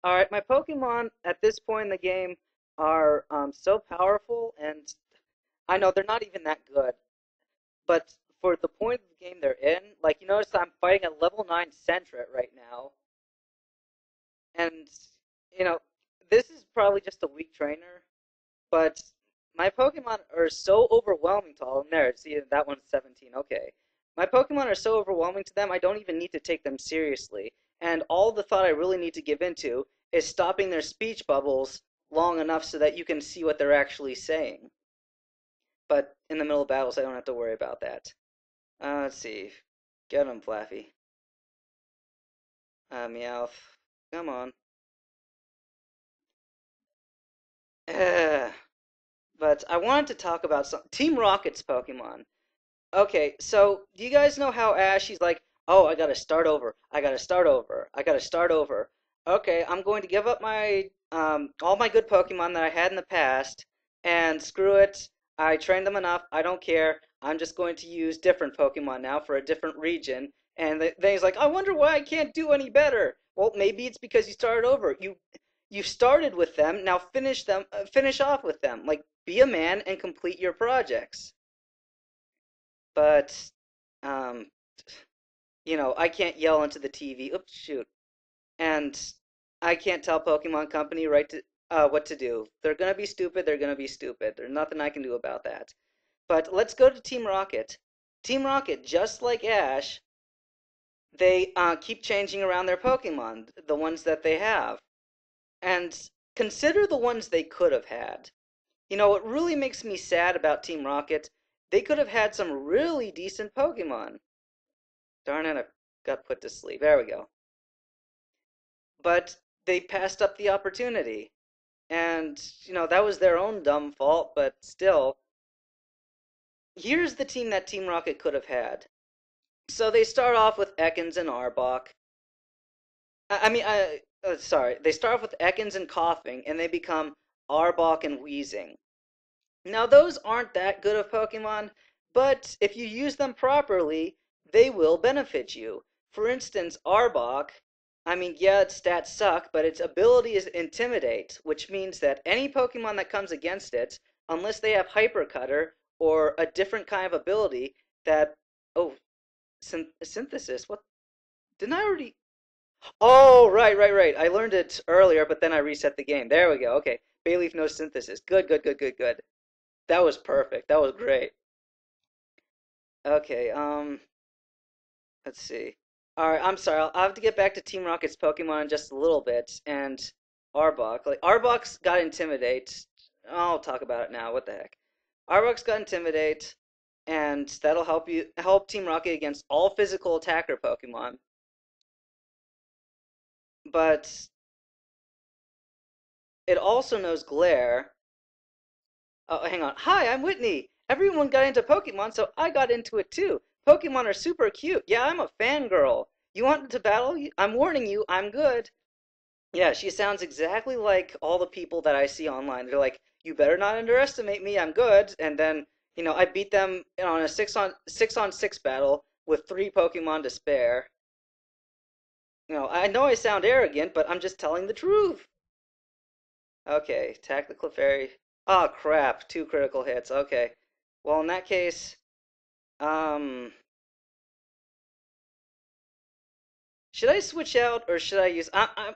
All right, my Pokemon at this point in the game are so powerful, and I know they're not even that good, but for the point of the game they're in, like you notice I'm fighting a level 9 Sentret right now, and you know, this is probably just a weak trainer, but my Pokemon are so overwhelming to all of them. There, see, that one's 17. Okay. My Pokemon are so overwhelming to them, I don't even need to take them seriously. And all the thought I really need to give into is stopping their speech bubbles long enough so that you can see what they're actually saying. But in the middle of battles, I don't have to worry about that. Let's see. Get him, Flaffy. Meowth. Come on. But I wanted to talk about some Team Rocket's Pokemon. Okay, so do you guys know how Ash, she's like, oh, I gotta start over. I gotta start over. I gotta start over. Okay, I'm going to give up my all my good Pokemon that I had in the past, and screw it. I trained them enough. I don't care. I'm just going to use different Pokemon now for a different region. And then he's like, I wonder why I can't do any better. Well, maybe it's because you started over. You started with them. Now finish them. Finish off with them. Like, be a man and complete your projects. But um, I can't yell into the TV. Oops, shoot. And I can't tell Pokemon Company what to do. They're gonna be stupid. They're gonna be stupid. There's nothing I can do about that. But let's go to Team Rocket. Team Rocket, just like Ash, they keep changing around their Pokemon, the ones that they have, and consider the ones they could have had. What really makes me sad about Team Rocket, they could have had some really decent Pokemon. Darn it, I got put to sleep. There we go. But they passed up the opportunity. And, that was their own dumb fault, but still, here's the team that Team Rocket could have had. So they start off with Ekans and Arbok. Sorry, they start off with Ekans and Coughing, and they become Arbok and Wheezing. Now, those aren't that good of Pokemon, but if you use them properly, they will benefit you. For instance, Arbok, yeah, its stats suck, but its ability is Intimidate, which means that any Pokemon that comes against it, unless they have Hyper Cutter or a different kind of ability that. Oh, Synthesis? What? Didn't I already. Oh, right. I learned it earlier, but then I reset the game. There we go. Okay. Bayleaf knows Synthesis. Good. That was perfect. That was great. Okay, let's see. Alright, I'm sorry. I'll have to get back to Team Rocket's Pokemon in just a little bit. And Arbok. Like, Arbok's got Intimidate. I'll talk about it now. What the heck? Arbok's got Intimidate, and that'll help Team Rocket against all physical attacker Pokemon. But it also knows Glare. Oh, hang on. Hi, I'm Whitney. Everyone got into Pokemon, so I got into it too. Pokemon are super cute. Yeah, I'm a fangirl. You want to battle? I'm warning you, I'm good. Yeah, she sounds exactly like all the people that I see online. They're like, you better not underestimate me, I'm good. And then, I beat them on a six on six battle with 3 Pokemon to spare. I know I sound arrogant, but I'm just telling the truth. Okay, attack the Clefairy. Oh crap, 2 critical hits. Okay. Well, in that case, um, should I switch out or should I use? I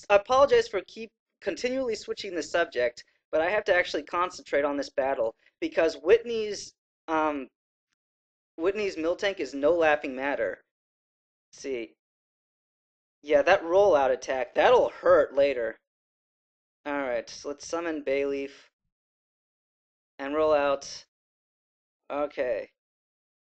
apologize for keep continually switching the subject, but I have to actually concentrate on this battle because um Whitney's Miltank is no laughing matter. Let's see, yeah, that rollout attack that'll hurt later. All right, so let's summon Bayleaf and roll out. Okay.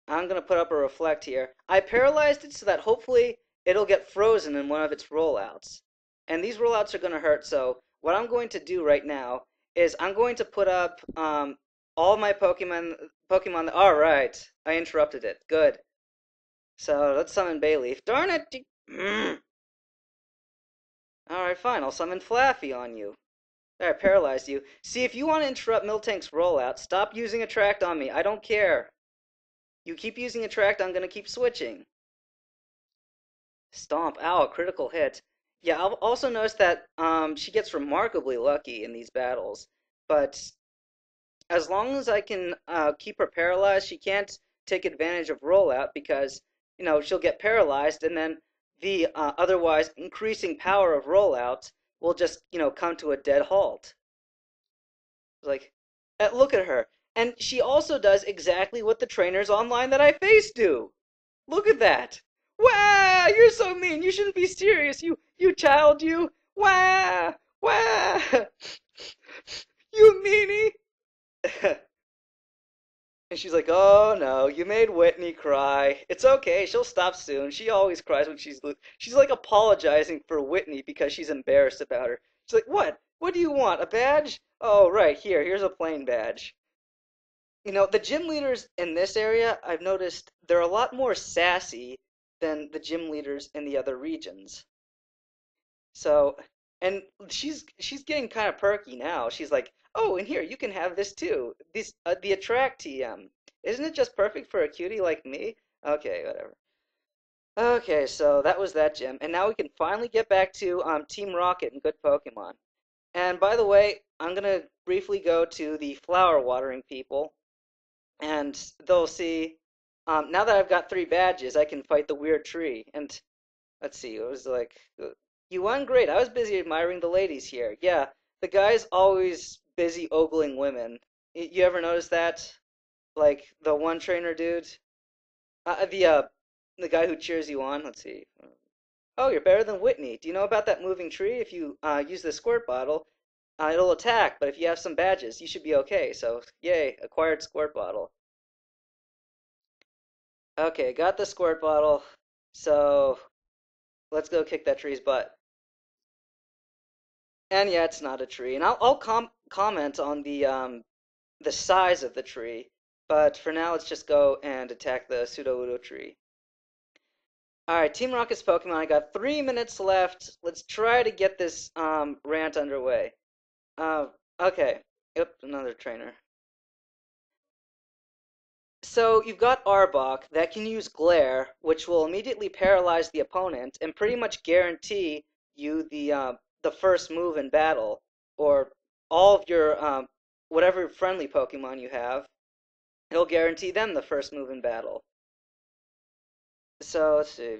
I'm going to put up a reflect here. I paralyzed it so that hopefully it'll get frozen in one of its rollouts. And these rollouts are going to hurt, so what I'm going to do right now is I'm going to put up all my Pokemon. All right, I interrupted it. Good. So let's summon Bayleaf. Darn it! All right, fine. I'll summon Flaffy on you. There, I paralyzed you. See, if you want to interrupt Miltank's rollout, stop using Attract on me. I don't care. You keep using Attract, I'm going to keep switching. Stomp. Ow, a critical hit. Yeah, I'll also notice that she gets remarkably lucky in these battles, but as long as I can keep her paralyzed, she can't take advantage of rollout because she'll get paralyzed, and then the otherwise increasing power of rollout will just come to a dead halt. Like, look at her, and she also does exactly what the trainers online that I face do. Look at that! Wow, you're so mean. You shouldn't be serious. You child, you. Wow, wow, you meanie. And she's like, "Oh no, you made Whitney cry. It's okay. She'll stop soon. She always cries when she's like apologizing for Whitney because she's embarrassed about her. She's like, "What? What do you want? A badge? Oh, right. Here's a plain badge." The gym leaders in this area, I've noticed they're a lot more sassy than the gym leaders in the other regions. So, and she's getting kind of perky now. She's like, "Oh, and here you can have this too. This the attract TM. Isn't it just perfect for a cutie like me?" Okay, whatever. Okay, so that was that gym, and now we can finally get back to Team Rocket and good Pokemon. And by the way, I'm gonna briefly go to the flower watering people, and they'll see. Now that I've got 3 badges, I can fight the weird tree. And let's see, it was like, you won? Great. I was busy admiring the ladies here. Yeah, the guy's always busy ogling women. You ever notice that? Like the one trainer dude? Uh, uh, the uh, the guy who cheers you on. Let's see. Oh, you're better than Whitney. Do you know about that moving tree? If you use the squirt bottle, it'll attack. But if you have some badges, you should be okay. So, yay, acquired squirt bottle. Okay, got the squirt bottle. So let's go kick that tree's butt. And yeah, it's not a tree. And I'll comment on the size of the tree, but for now let's just go and attack the Sudowoodo tree. All right, Team Rocket's Pokemon. I got 3 minutes left. Let's try to get this rant underway. Uh, okay. Yep, another trainer. So you've got Arbok that can use Glare, which will immediately paralyze the opponent and pretty much guarantee you the first move in battle, or all of your whatever friendly Pokemon you have. It'll guarantee them the first move in battle. So let's see.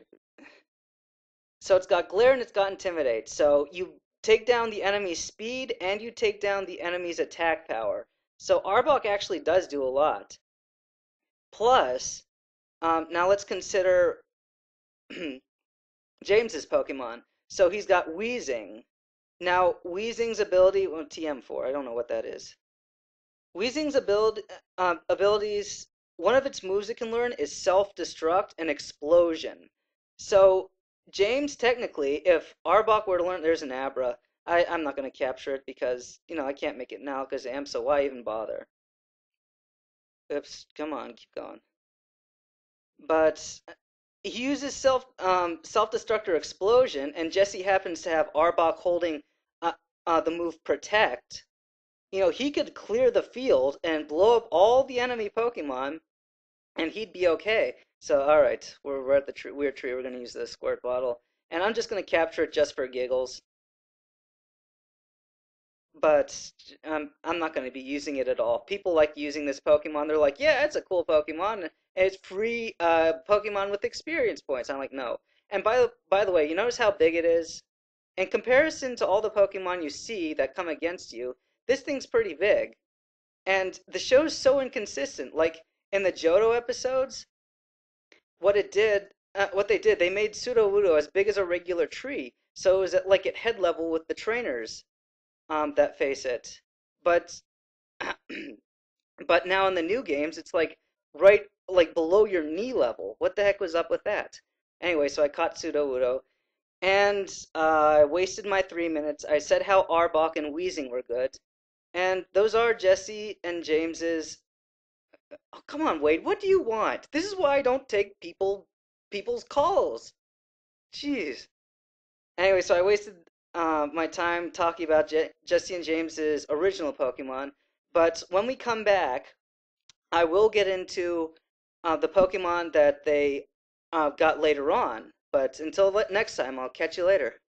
So it's got Glare and it's got Intimidate. So you take down the enemy's speed and you take down the enemy's attack power. So Arbok actually does do a lot. Plus, now let's consider James's Pokemon. So he's got Wheezing. Now, Wheezing's ability, well, TM4, I don't know what that is. Weezing's abilities, one of its moves it can learn is self-destruct and explosion. So, James, technically, if Arbok were to learn, there's an Abra. I'm not going to capture it because, I can't make it now because I am, so why even bother? Oops, come on, keep going. But he uses self-destruct or explosion, and Jesse happens to have Arbok holding the move Protect. He could clear the field and blow up all the enemy Pokemon, and he'd be okay. So, all right, we're at the weird tree. We're going to use the squirt bottle, and I'm just going to capture it just for giggles. But I'm not going to be using it at all. People like using this Pokemon. They're like, yeah, it's a cool Pokemon, and it's free Pokemon with experience points. I'm like, no. And by the way, you notice how big it is? In comparison to all the Pokemon you see that come against you, this thing's pretty big. And the show's so inconsistent. Like in the Johto episodes, what they did, they made Sudowoodo as big as a regular tree, so it was at head level with the trainers that face it. But but now in the new games, it's like right like below your knee level. What the heck was up with that? Anyway, so I caught Sudowoodo, and I wasted my 3 minutes. I said how Arbok and Wheezing were good, and those are Jesse and James's. Oh, come on, Wade. What do you want? This is why I don't take people's calls. Jeez. Anyway, so I wasted my time talking about Jesse and James's original Pokemon, but when we come back, I will get into the Pokemon that they got later on. But until next time, I'll catch you later.